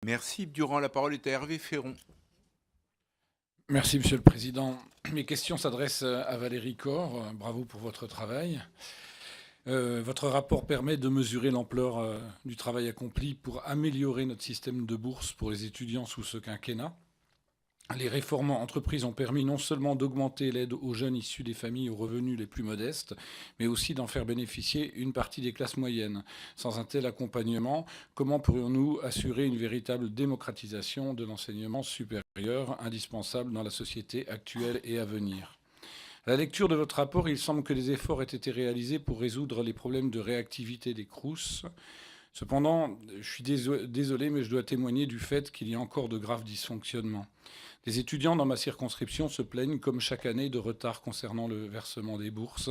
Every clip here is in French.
Merci. Durant la parole est à Hervé Féron. Merci, Monsieur le Président. Mes questions s'adressent à Valérie Corre. Bravo pour votre travail. Votre rapport permet de mesurer l'ampleur du travail accompli pour améliorer notre système de bourse pour les étudiants sous ce quinquennat. Les réformes entreprises ont permis non seulement d'augmenter l'aide aux jeunes issus des familles aux revenus les plus modestes, mais aussi d'en faire bénéficier une partie des classes moyennes. Sans un tel accompagnement, comment pourrions-nous assurer une véritable démocratisation de l'enseignement supérieur, indispensable dans la société actuelle et à venir ? À la lecture de votre rapport, il semble que des efforts aient été réalisés pour résoudre les problèmes de réactivité des Crous. Cependant, je suis désolé, mais je dois témoigner du fait qu'il y a encore de graves dysfonctionnements. Les étudiants dans ma circonscription se plaignent, comme chaque année, de retard concernant le versement des bourses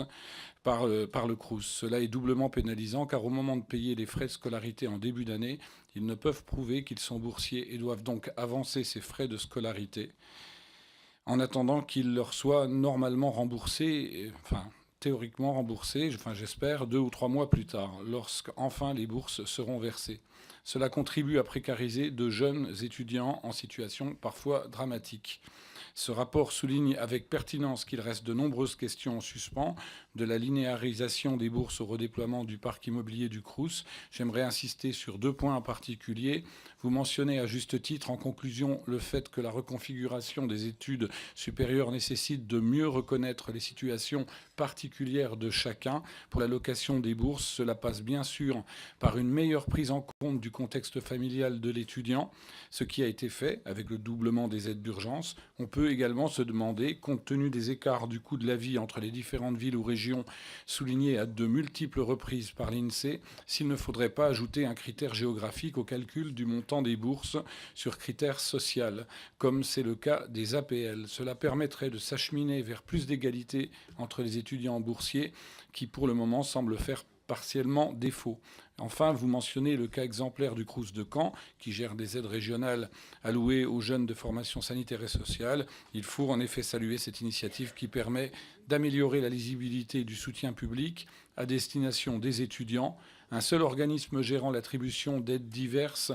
par le Crous. Cela est doublement pénalisant, car au moment de payer les frais de scolarité en début d'année, ils ne peuvent prouver qu'ils sont boursiers et doivent donc avancer ces frais de scolarité en attendant qu'ils leur soient normalement remboursés, théoriquement remboursés, j'espère, 2 ou 3 mois plus tard, lorsqu'enfin les bourses seront versées. Cela contribue à précariser de jeunes étudiants en situation parfois dramatique. Ce rapport souligne avec pertinence qu'il reste de nombreuses questions en suspens, de la linéarisation des bourses au redéploiement du parc immobilier du Crous. J'aimerais insister sur 2 points en particulier. Vous mentionnez à juste titre en conclusion le fait que la reconfiguration des études supérieures nécessite de mieux reconnaître les situations particulières de chacun. Pour l'allocation des bourses, cela passe bien sûr par une meilleure prise en compte du contexte familial de l'étudiant, ce qui a été fait avec le doublement des aides d'urgence. On peut également se demander, compte tenu des écarts du coût de la vie entre les différentes villes ou régions soulignés à de multiples reprises par l'INSEE, s'il ne faudrait pas ajouter un critère géographique au calcul du montant des bourses sur critères social, comme c'est le cas des APL. Cela permettrait de s'acheminer vers plus d'égalité entre les étudiants boursiers qui, pour le moment, semblent faire partiellement défaut. Enfin, vous mentionnez le cas exemplaire du Crous de Caen, qui gère des aides régionales allouées aux jeunes de formation sanitaire et sociale. Il faut en effet saluer cette initiative qui permet d'améliorer la lisibilité du soutien public à destination des étudiants. Un seul organisme gérant l'attribution d'aides diverses,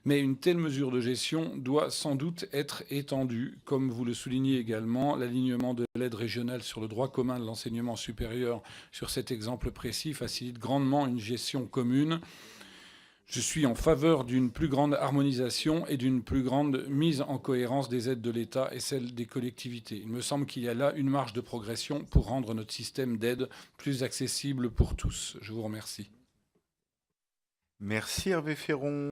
mais une telle mesure de gestion doit sans doute être étendue. Comme vous le soulignez également, l'alignement de l'aide régionale sur le droit commun de l'enseignement supérieur sur cet exemple précis facilite grandement une gestion commune. Je suis en faveur d'une plus grande harmonisation et d'une plus grande mise en cohérence des aides de l'État et celles des collectivités. Il me semble qu'il y a là une marge de progression pour rendre notre système d'aide plus accessible pour tous. Je vous remercie. Merci Hervé Féron.